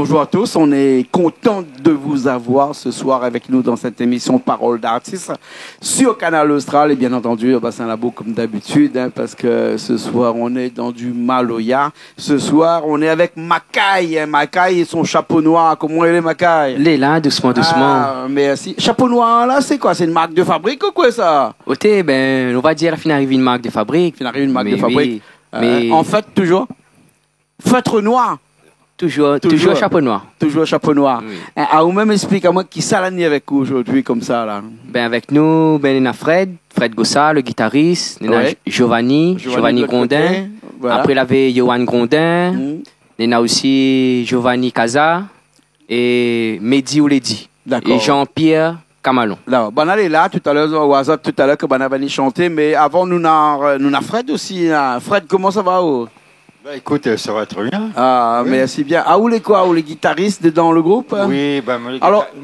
Bonjour à tous, on est content de vous avoir ce soir avec nous dans cette émission Parole d'artistes sur Canal Austral et bien entendu au Bassin Labo comme d'habitude parce que ce soir on est dans du Maloya. Ce soir on est avec Makai, Makai et son chapeau noir. Comment il est Makai? Il est là, doucement. Ah, merci. Chapeau noir là c'est quoi? C'est une marque de fabrique ou quoi ça? Ôté, on va dire fin arrive une marque de fabrique. Fin arrive une marque de fabrique. Oui, mais en fait toujours feutre noir. Toujours chapeau noir. Toujours chapeau noir. Oui. Ou même explique à moi qui s'alanie avec vous aujourd'hui comme ça là. Avec nous, il y a Fred Gossa, le guitariste, il y a Giovanni Grondin. Voilà. Après, il y avait Johan Grondin. Il y a aussi Giovanni Casa et Mehdi Ouledi. D'accord. Et Jean-Pierre Camalon. Là, on allait là tout à l'heure au hasard tout à l'heure que on a venu chanter, mais avant nous n'a Fred aussi. Fred, comment ça va? Écoute, ça va très bien. Ah, oui. Merci bien. Ah, où les quoi? Où les guitaristes dans le groupe? Oui,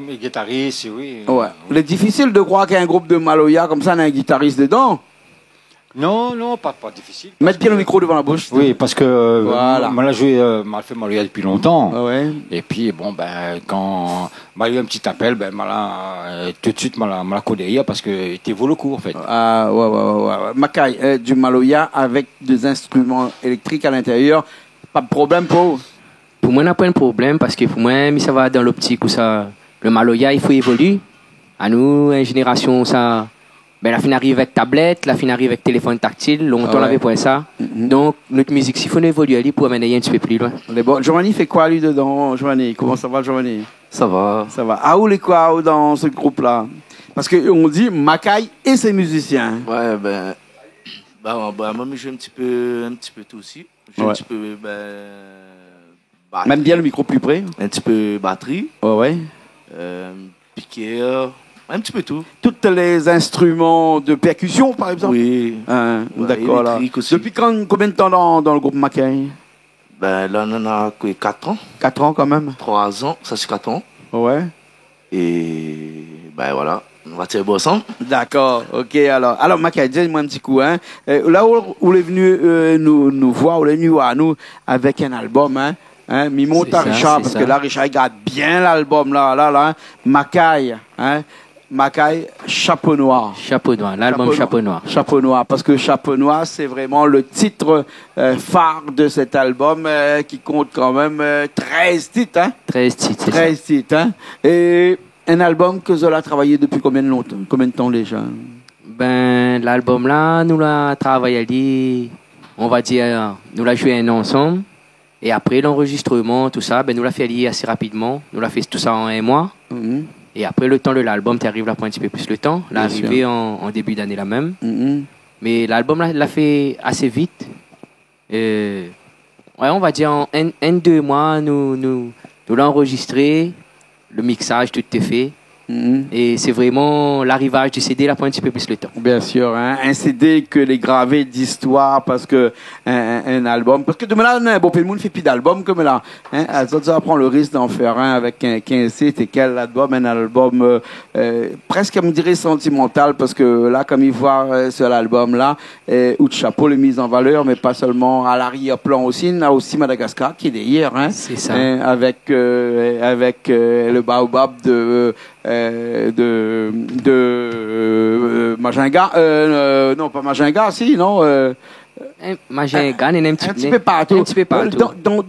les guitaristes, oui. Ouais. Il est difficile de croire qu'il y a un groupe de Maloya comme ça, il y a un guitariste dedans. Non, pas difficile. Mettre bien le micro devant la bouche. Oui, parce que voilà. moi, j'ai mal fait Maloya depuis longtemps. Ouais. Et puis, quand m'a eu un petit appel, tout de suite, m'a codé parce que était vaut le coup, en fait. Ah, ouais. Makai, du Maloya avec des instruments électriques à l'intérieur, pas de problème pour vous? Pour moi, il n'y a pas de problème parce que pour moi, ça va dans l'optique où ça, le Maloya, il faut évoluer. À nous, une génération, ça. La fin arrive avec tablette, la fin arrive avec téléphone tactile, longtemps on avait pas ça. Donc notre musique, s'il faut évoluer, pour amener un petit peu plus loin. Bon. Giovanni fait quoi lui dedans? Giovanni, comment ça va Giovanni? Ça va. Ah, où les quoi dans ce groupe-là? Parce qu'on dit Makai et ses musiciens. Ouais, moi je joue un petit peu tout aussi. Je joue un petit peu batterie. Même bien le micro plus près. Un petit peu batterie. Ouais. Piqueur. Un petit peu tout. Tous les instruments de percussion, par exemple? Oui. D'accord, là. Aussi. Depuis combien de temps dans le groupe Makai? Là, on en a 4 ans. 4 ans, quand même? 3 ans, ça c'est 4 ans. Ouais. Et, voilà. On va tirer ensemble. D'accord, ok, alors Makai, dis-moi un petit coup, hein. Là où il est venu nous voir, où il est venu à nous avec un album, hein. Mi monte à Richard, parce que là, Richard, il garde bien l'album, là, Makai, hein. Makai, Chapeau Noir. L'album Chapeau Noir. Chapeau Noir, parce que Chapeau Noir, c'est vraiment le titre phare de cet album qui compte quand même 13 titres. Hein? 13 titres. 13 titres. Hein? Et un album que Zola a travaillé depuis combien de temps déjà? L'album là, nous l'a travaillé, on va dire, nous l'a joué un an ensemble. Et après l'enregistrement, tout ça, nous l'a fait assez rapidement. Nous l'a fait tout ça en un mois. Et après le temps de l'album, tu arrives là pour un petit peu plus le temps. L'arrivée en début d'année là même. Mais l'album là, l'a fait assez vite. On va dire en 2 mois, nous l'avons enregistré. Le mixage, tout est fait. Et c'est vraiment l'arrivage du CD là pour un petit peu plus le temps. Bien sûr, hein? Un CD que les gravés d'histoire parce que un album, parce que demain là, bon, le monde fait plus d'albums comme là. Hein? Ça prend le risque d'en faire un avec un 15 titres et quel album, un album presque, me dirais, sentimental parce que là, comme il voit sur l'album là, ou de chapeau, les mises en valeur, mais pas seulement à l'arrière-plan aussi, il y a aussi Madagascar qui est derrière, hein? C'est ça. Avec le baobab de Majinga, non pas Majinga, si, non. Majinga, un petit peu partout.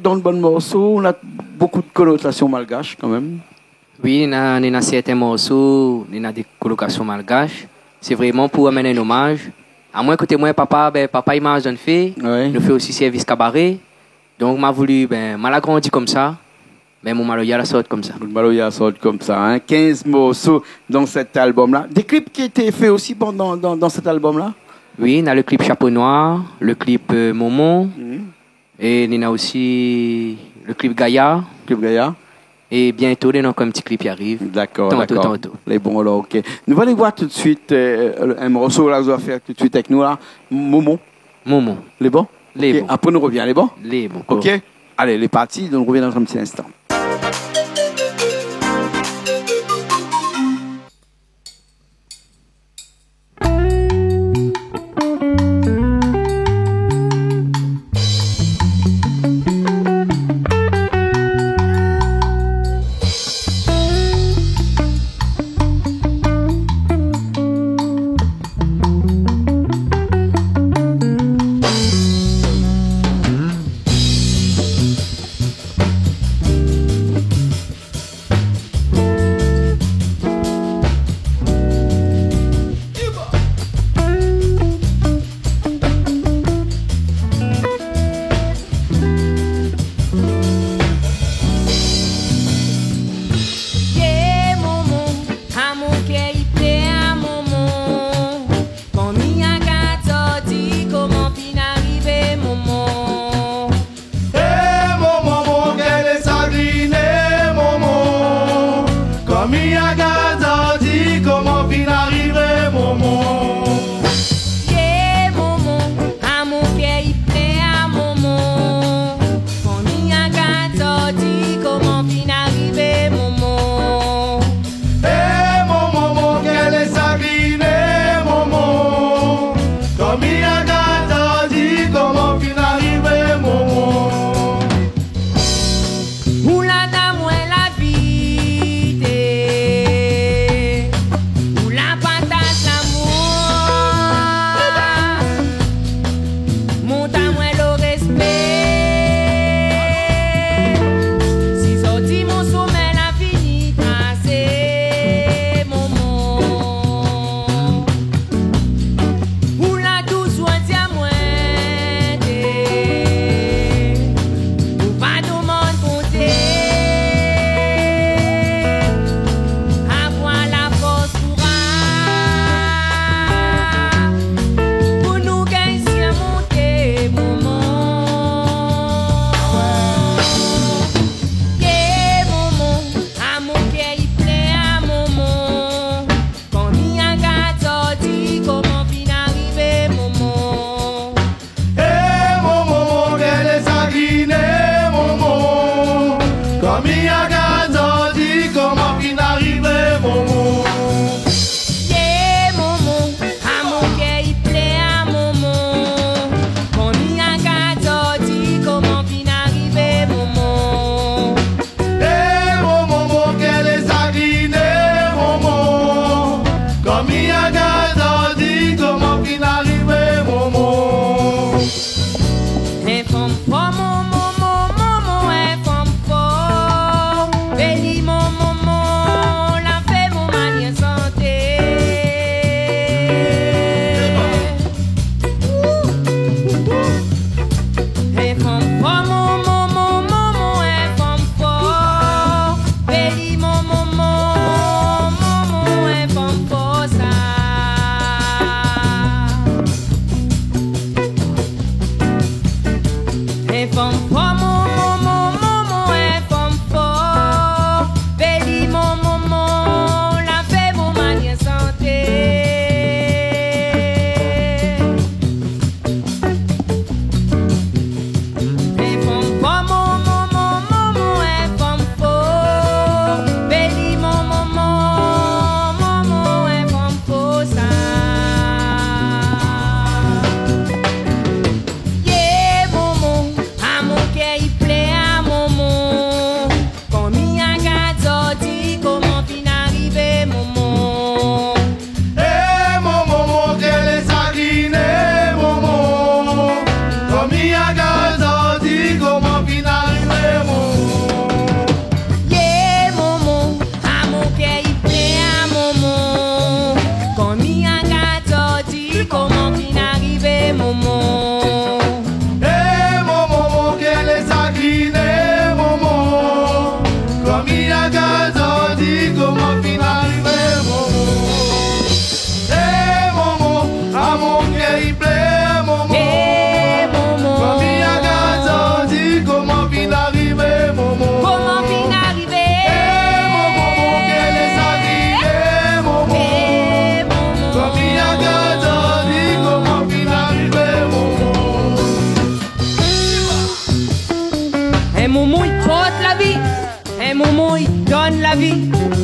Dans le bon morceau, on a beaucoup de connotations malgaches quand même. Oui, il y a certains morceaux, il y a des colocations malgaches. C'est vraiment pour amener un hommage. À moins que moi, papa, il m'a jeune fait. Ouais. Il fait aussi service cabaret. Donc, m'a voulu, m'a agrandi comme ça. Mais mon Maloya la sort comme ça. Mon Maloya sort comme ça, hein. 15 morceaux dans cet album-là. Des clips qui étaient faits aussi dans cet album-là? Oui, il y a le clip Chapeau Noir, le clip Momon, et il y a aussi le clip Gaïa. Et bientôt, il y a encore un petit clip qui arrive. D'accord. Tantôt. Les bons, là, ok. Nous allons voir tout de suite un morceau là, que je vais faire tout de suite avec nous, là. Momon. Les bons? Les bons. Après, nous revient, les bons? Les bons. Ok. Allez, les parties, donc on revient dans un petit instant.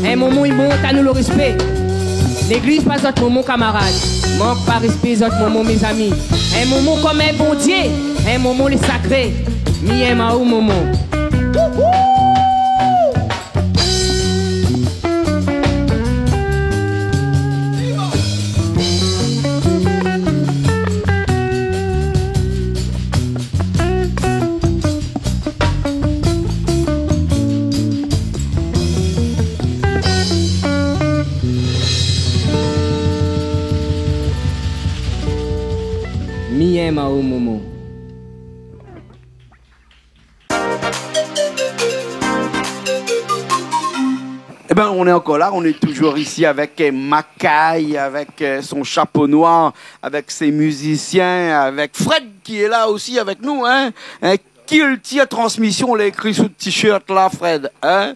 Un moment, il monte à nous le respect. L'église, pas notre moment, camarades. Manque pas respect, notre moment, mes amis. Un moment comme un bon Dieu. Un moment, les sacrés. Mi aime à où, moment. Mao Momo. Eh ben, on est encore là, on est toujours ici avec Makai, avec son chapeau noir, avec ses musiciens, avec Fred qui est là aussi avec nous, hein, qui tire transmission, l'a écrit sous le t-shirt là, Fred, hein,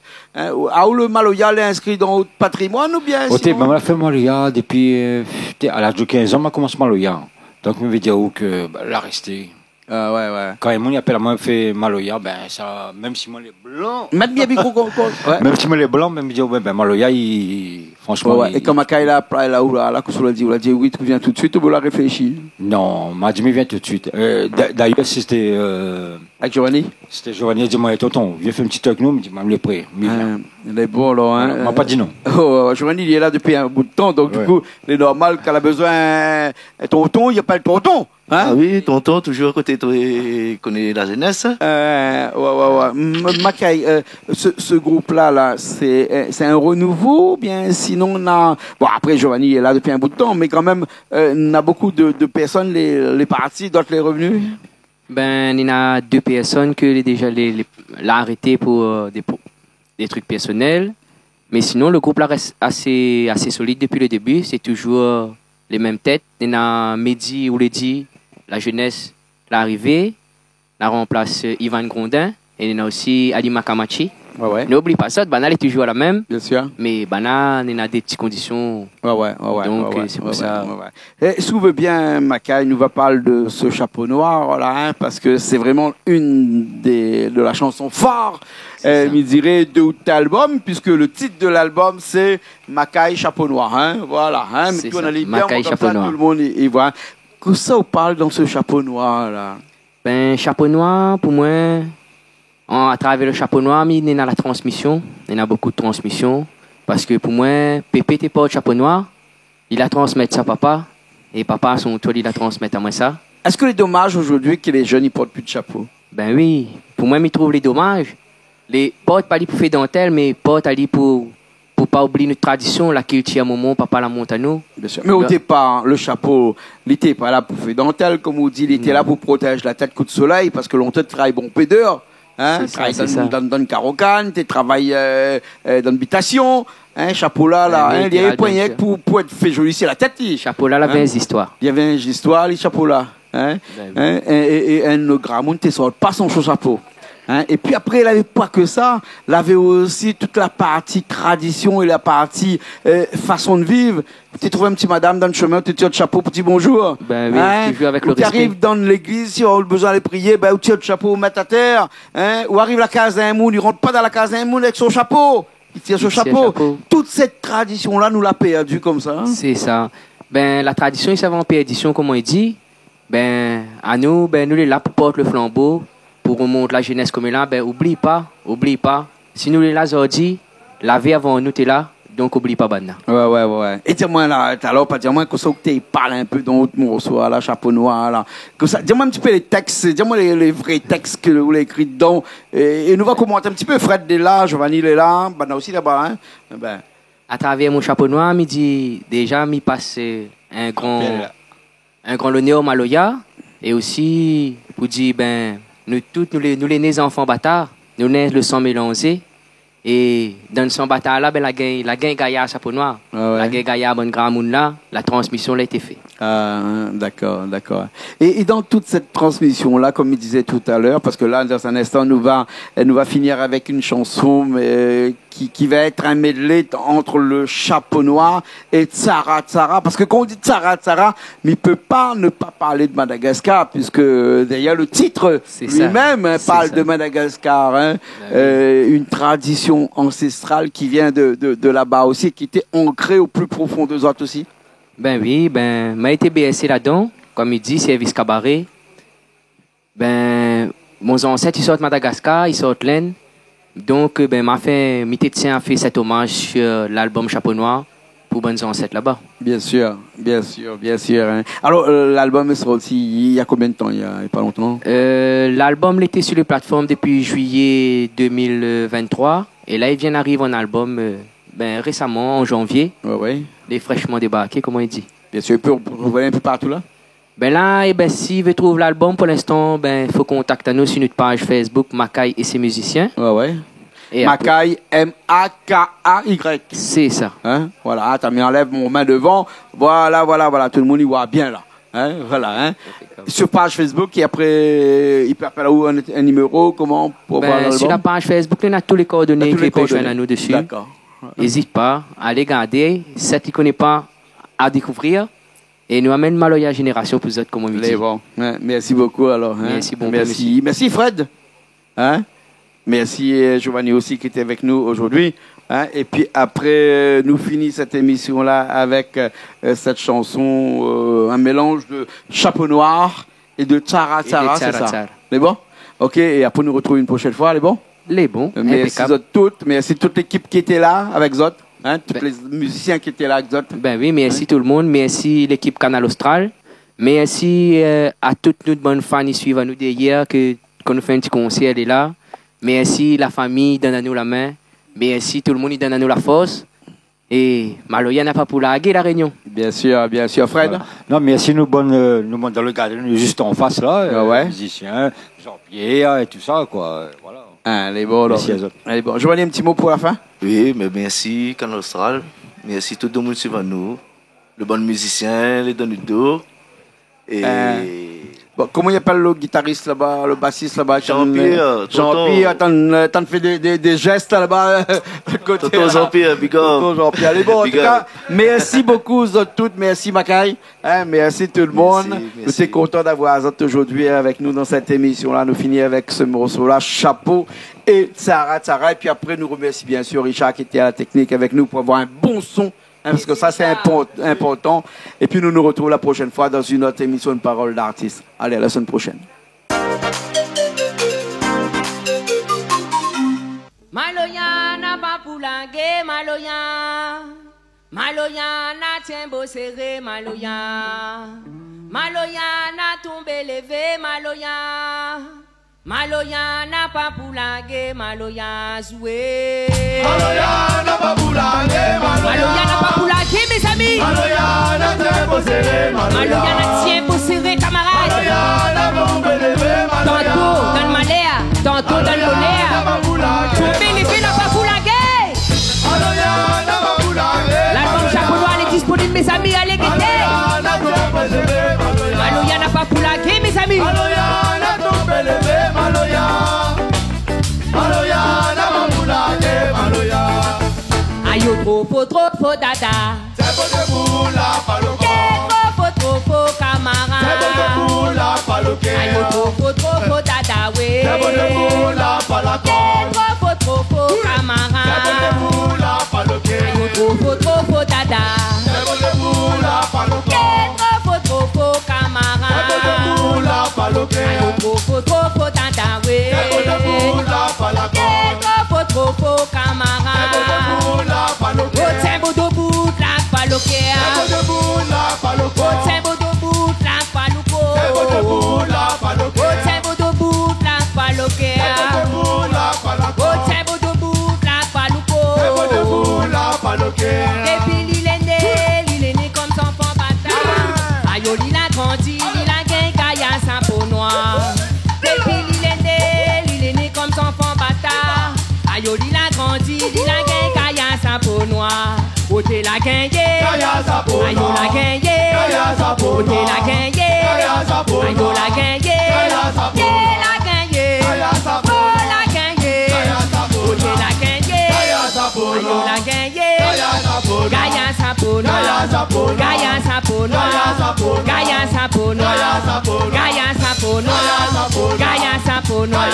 où le Maloya l'est inscrit dans le patrimoine ou bien? Ok, ben, on a fait Maloya depuis, à l'âge de 15 ans, on a commencé Maloya. Donc, je me dire que la rester. Ouais. Quand les gens appellent à moi fait Maloya, ben ça, même si moi les blancs. Mettre bien micro ouais. Même si moi les blancs, même dire ben Maloya, franchement. Ouais. Et quand Makai là, où là, on l'a dit oui, tu viens tout de suite ou vous la réfléchi? Non, m'a dit mais viens tout de suite. D'ailleurs, c'était. Avec Giovanni? C'était Giovanni, il dit moi tonton, viens faire un petit truc nous, il me dit même les prêts. Il est bon là, hein. M'a pas dit non. Oh, Giovanni il est là depuis un bout de temps, donc du coup, il est normal qu'elle a besoin tonton, il n'y a pas le tonton. Hein? Ah oui, tonton, toujours à côté de toi, connaît la jeunesse. Ouais. Makai, ce groupe-là, c'est un renouveau, ou bien sinon on a... Bon, après, Giovanni est là depuis un bout de temps, mais quand même, on a beaucoup de personnes, les partis, d'autres les revenus. Ben, il y a 2 personnes que déjà l'a arrêté pour des trucs personnels. Mais sinon, le groupe là reste assez solide depuis le début. C'est toujours les mêmes têtes. Il y a Mehdi Ouledi, la jeunesse, l'arrivée. La remplace Ivan Grondin. Et il y a aussi Ali Makamachi. Ouais. N'oublie pas ça, Bana est toujours la même. Bien sûr. Mais Bana, il y a des petites conditions. Ouais. Donc, c'est pour ça. Et si vous voulez bien, Makai nous va parler de ce chapeau noir, là, hein, parce que c'est vraiment une de la chanson phare, il dirait, de tout album, puisque le titre de l'album, c'est Makai Chapeau Noir, hein, voilà, hein, mais tout on a les Makai Chapeau Noir. Tout le monde y voit. Que ça, on parle dans ce chapeau noir, là? Ben, chapeau noir, pour moi, à travers le chapeau noir, il y a la transmission. Il y a beaucoup de transmission. Parce que pour moi, Pépé n'était pas au chapeau noir. Il a transmis ça à papa. Et papa, à son tour, il a transmis à moi ça. Est-ce que les dommages aujourd'hui que les jeunes ne portent plus de chapeau? Ben oui. Pour moi, je trouve les dommages. Les portes pas pour faire dentelle, mais portes pour pas oublier notre tradition, la culture à moment, papa la monte à nous. Bien sûr. Mais au départ, le chapeau, il n'était pas là pour faire dentelle, comme on dit, il était là pour protéger la tête coup de soleil, parce que l'on te travaille bon pédeur. Hein, tu travailles dans le carocane, tu travailles dans l'habitation, hein, chapeau là, il y avait un poignet pour être fait joli, c'est la tête. Chapeau là, il y avait une histoire. Il y avait une histoire, les chapeaux là. Hein, Ben oui. hein, et un grand monde te sort pas son chapeau. Hein, et puis après, il n'avait pas que ça, il avait aussi toute la partie tradition et la partie façon de vivre. Tu trouves un petit madame dans le chemin, tu tires le chapeau, petit bonjour. Ben oui, toujours avec le tu respect. arrives dans l'église, si on a besoin de prier, ben, ou tire le chapeau, met à terre. Hein, ou arrive la case d'un moune, il rentre pas dans la case d'un moune avec son chapeau. Il tire son chapeau. Toute cette tradition-là, nous l'a perdue comme ça. Hein. C'est ça. Ben, la tradition, ils savent en perdition, comme on dit. Ben, à nous, ben, nous, les là pour porter le flambeau, pour remonter la jeunesse comme là, ben, oublie pas. Si nous, les là, dit, la vie avant nous, t'es là, donc oublie pas, Banna. Ouais. Et dis-moi là, alors, pas dis-moi que ça, que tu parles un peu dans votre morceau, là, chapeau noir, là. Que ça, dis-moi un petit peu les textes, dis-moi les vrais textes que vous avez écrits dedans. Et nous va commenter un petit peu. Fred est là, Giovanni est là, Banna aussi là-bas, hein. Ben. À travers mon chapeau noir, me dit, déjà, me passe un grand l'honneur au Maloya. Et aussi, pour dire, ben, nous tous, nous les nés enfants bâtards, nous nés le sang mélangé. Et dans le sang bâtard là, ben, la gagne Gaïa chapeau noir. Ah ouais. La gagne Gaïa bonne grand monde là, la transmission là a été faite. Ah, d'accord. Et dans toute cette transmission-là, comme il disait tout à l'heure, parce que là, dans un instant, elle nous va finir avec une chanson qui va être un medley entre le chapeau noir et Tsara Tsara. Parce que quand on dit Tsara Tsara, mais il peut pas ne pas parler de Madagascar, puisque d'ailleurs le titre lui-même parle de Madagascar. Hein, une tradition ancestrale qui vient de là-bas aussi, qui était ancrée au plus profond de autres aussi. Ben oui, ben, m'a été BSC là-dedans, comme il dit, service cabaret. Ben, mon ancêtre, ils sortent de Madagascar, ils sortent l'Aisne. Donc, ben, m'a fait cet hommage sur l'album Chapeau Noir pour bonnes ancêtres là-bas. Bien sûr. Hein. Alors, l'album sera aussi, il y a combien de temps? Il y a pas longtemps? L'album était sur les plateformes depuis juillet 2023. Et là, il vient d'arriver en album, ben, récemment, en janvier. Ouais. Les fraîchement débarqués, comme on dit. Bien sûr, pour trouver un peu partout là. Ben là, ben, si vous trouvez l'album pour l'instant, ben, faut contacter nous sur notre page Facebook, Makai et ses musiciens. Ouais. Et Makai, M-A-K-A-Y. C'est ça. Hein? Voilà, t'as mis en lève mon main devant. Voilà. Tout le monde y voit bien là. Hein? Voilà. Hein? Sur page Facebook et après, il peut appeler où un numéro, comment pour voir l'album? Sur la page Facebook, il y a tous les coordonnées qui peuvent joindre à nous dessus. D'accord. N'hésite pas, allez regarder. Si tu ne connais pas, à découvrir. Et nous amène Maloya Génération pour vous autres, comme on dit. Bon. Ouais, merci beaucoup alors. Hein? Merci Fred. Hein? Merci Giovanni aussi qui était avec nous aujourd'hui. Hein? Et puis après, nous finissons cette émission-là avec cette chanson, un mélange de Chapeau Noir et de Tsara Tsara, c'est ça? Les bons? Ok, et après nous retrouvons une prochaine fois, les bons? Les bons. Merci toute l'équipe qui était là avec Zot, hein, tous les musiciens qui étaient là avec Zot. Ben oui, merci tout le monde, merci l'équipe Canal Austral, merci à toutes nos bonnes fans qui suivent à nous derrière, qu'on nous fait un petit concert, elle est là. Merci la famille, donne à nous la main. Merci tout le monde, il donne à nous la force. Et Maloya n'a pas pour la réunion. Bien sûr, Fred. Voilà. Non, merci nous dans le gardien, juste en face là, musiciens, Jean-Pierre et tout ça, quoi. Voilà. Allez, bon, alors. Allez, bon. Je vais aller un petit mot pour la fin. Oui, mais merci, Canal Austral. Merci tout le monde qui suit nous. Le bon musicien, les donneurs d'eau. Et. Bon, comment il appelle le guitariste là-bas, le bassiste là-bas? Jean-Pierre. Jean-Pierre, t'en fais des gestes là-bas. Toto Jean-Pierre, big up. Toto Jean-Pierre, allez, bon, en tout cas, merci beaucoup, vous toutes. Merci, Makai. Hein, merci tout le monde. Nous sommes contents d'avoir Azot aujourd'hui avec nous dans cette émission-là. Nous finissons avec ce morceau-là, Chapeau et Tsara Tsara. Et puis après, nous remercions bien sûr Richard qui était à la technique avec nous pour avoir un bon son. Parce que ça, c'est important. Et puis, nous nous retrouvons la prochaine fois dans une autre émission de Parole d'artiste. Allez, à la semaine prochaine. Maloya n'a pas pour la guerre, Maloya. Maloya n'a tient beau serré, Maloya. Maloya n'a tombé levé, Maloya. Maloya n'a pas pour la guerre, Maloya joué. Maloya n'a pas pour la guerre, Maloya n'a pas pour la guerre, mes amis. Maloya n'a tient beau serré, Maloya n'a tient beau serré, camarades. Maloya n'a tombé levé, Tantôt dans le malheur, tantôt dans le bonheur. Tombé levé n'a pas pour la guerre. Maloya n'a pas pour la guerre. L'album Chapeau Noir est disponible, mes amis, allez guetter. Maloya n'a pas pour la guerre. Maloya n'a pas pour la guerre. trop faux dada. C'est bon debout la paloco. Trop faux camarade. C'est bon debout la paloque. Aïe, trop faux dada, ouais. C'est bon debout la palaco. Trop faux camarade. C'est bon debout la paloque. Aïe, trop faux dada. C'est bon debout la paloco. Trop faux camarade. C'est bon debout la paloque. Aïe, trop faux dada, ouais. C'est bon debout la palaco. Trop faux C'est bon camarade. debout la paloque. Oh, tiens, beau debout, la C'est bon paloquea. debout la paloco. Oh, tiens, beau debout, la palouco. C'est bon debout la paloque. Oh, tiens, beau debout, la C'est bon paloquea. debout la palaco. Oh, tiens, beau debout, la palouco. C'est bon debout la paloque. Depuis l'île est né comme son enfant bâtard. Aïe, oh, il a grandi, il a gagné Gaïa sa peau noire. Depuis l'île est né comme son enfant bâtard. Aïe, oh, il a grandi, il a gagné Gaïa sa peau noire. Oh, t'es la gagné. Gaïa sa peau Aïe, oh, la gagné. Gaïa sa peau Oh, t'es la gagné. Gaïa sa peau Aïe, oh, la gagné. Gaïa sa peau T'es la gagné. Gaïa sa peau Oh, la gagné. Gaïa sa peau Oh, t'es la gagné. Gaïa sa peau Aïe, oh, la gagné. Gaïa sa peau Gaïa sa peau noire. Gaïa sa peau noire. Gaïa sa peau noire. Gaïa sa peau noire. Gaïa sa peau noire. Gaïa sa peau noire. Gaïa sa peau noire.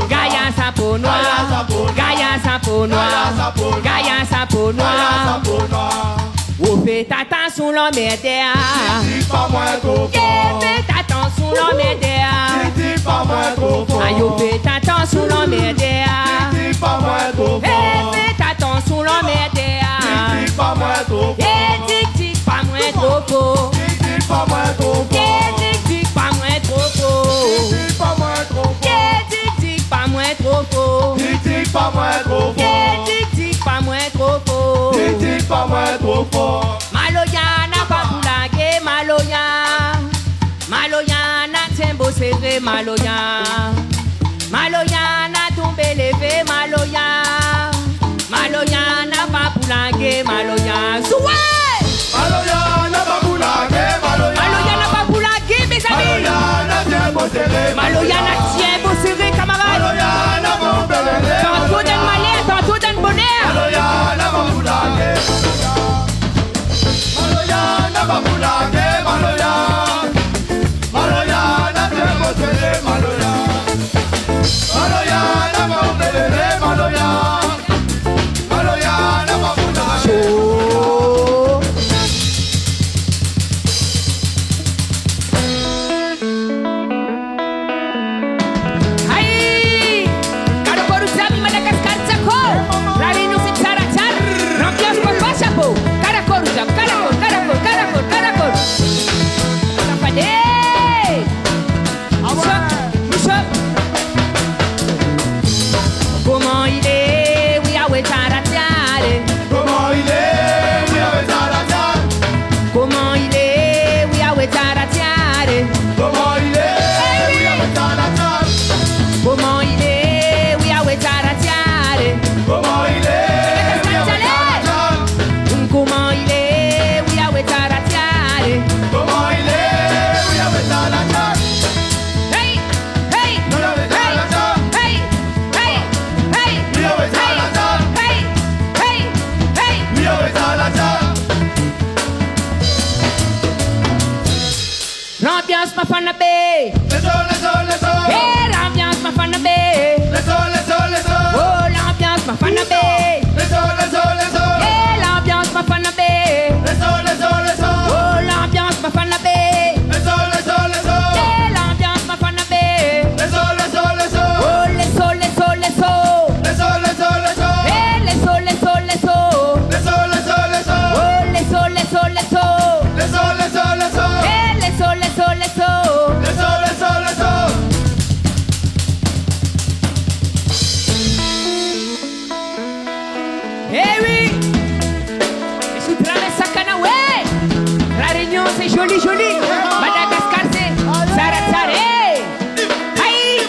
Gaïa sa peau noire. Gaïa sa peau noire. Gaïa sa peau noire. Gaïa sa peau noire. Gaïa sa peau noire. Gaïa sa peau Gaïa sa noire. peau noire. Ou fait tata sous l'emmerde. Dis pas moins trop Qui fort. fait tata sous l'emmerde. Dis pas moins trop fort. Aïe, ou fait tata sous l'emmerde. Dis pas moins trop Eh, fort. fait tata sous l'emmerde. Dis pas moins trop Eh, fort. tic pas moins trop faux. Dis pas moins trop Eh, fort. tic pas moins trop faux. Dis pas moins trop fort. Eh, tic pas moins trop faux. Dis pas moins trop Eh, fort. tic pas moins trop faux. Dis pas moins trop fort. Maloya n'a pas boulagué, Maloya. Maloya n'a tient beau serré, Maloya. Maloya n'a tombé levé, Maloya. Maloya n'a pas boulagué, Maloya. Souhait! Maloya n'a pas boulagué, Maloya. Maloya n'a pas boulagué, mes amis. Maloya n'a bien beau serré. Maloya n'a tient beau serré, camarades. Maloya n'a pas boulagué. Tantôt d'un malheur, tantôt d'un bonheur. Maloya n'a pas boulagué. Maloya n'a pas boulagué, Maloya. Maloya n'a bien beau serré, Maloya. Maloya n'a pas boulagué, Maloya. Maloya n'a pas boulagué. Aí! Caro Zami, Madagascar, Tchako! Rarino, Sitsara, Tchar! Rampias, Papa, Chapo! Caracor, Zam, Caracor, Caracor, Caracor, Caracor! Safadê! Michop! Comment il est? Oui, ah ouais, Taratiare! Comment il est, oui, avec Taratiare. Comment il est? Oui, ah ouais, Taratiare! Comment il est, oui, avec Taratiare. Comment il est? Oui, ah ouais, Taratiare! Comment il est, oui, avec Taratiare. Comment il est? Oui, ah ouais, Taratiare! Comment il est, oui, avec Taratiare. Hey, hey, Oui, avec Taratiare. hey, hey, hey, Oui, avec Taratiare. hey, hey, hey. Oui, avec Taratiare. L'ambiance m'a fan bé. Les os, les os, les os. Hey, l'ambiance m'a fan bé. Les os, les os, les os. Oh, l'ambiance m'a fan bé. Les os, les os, les os. Hey, l'ambiance m'a fan bé. Les os, les os, les os. Oh, l'ambiance m'a fan bé. Les os, les os, les os. Hey, l'ambiance m'a fan bé. Les os, les os, les os. Oh, les os, les os, les os. Les os, les os, les os. Hey, les os, les os, les os. Les os, les os, les os. Oh, les os, les os, les os. Les os, les os, les os. Hey, les os, les os, les os. Les os, les os, les os. Eh oui! Je suis très sakana, ouais! La Réunion, c'est joli, joli! Madagascar, c'est Saratsare! Aïe!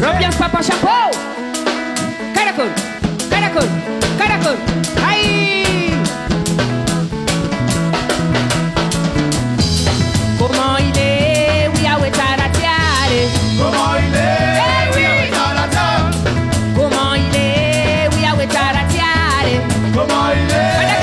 L'ambiance papa chapeau! Caracol! Caracol! Caracol! Aïe! Comment il est? Oui, ah ouais, Taratiare! Comment il est, Eh oui. oui, avec Taratiare. Comment il est? Oui, ah ouais, Taratiare! Comment il est,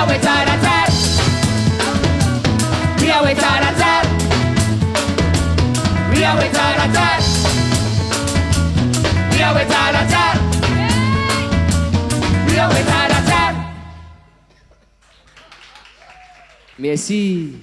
are with tat. We are with tat. We are with tat. We are with tat. We are with tat. Merci.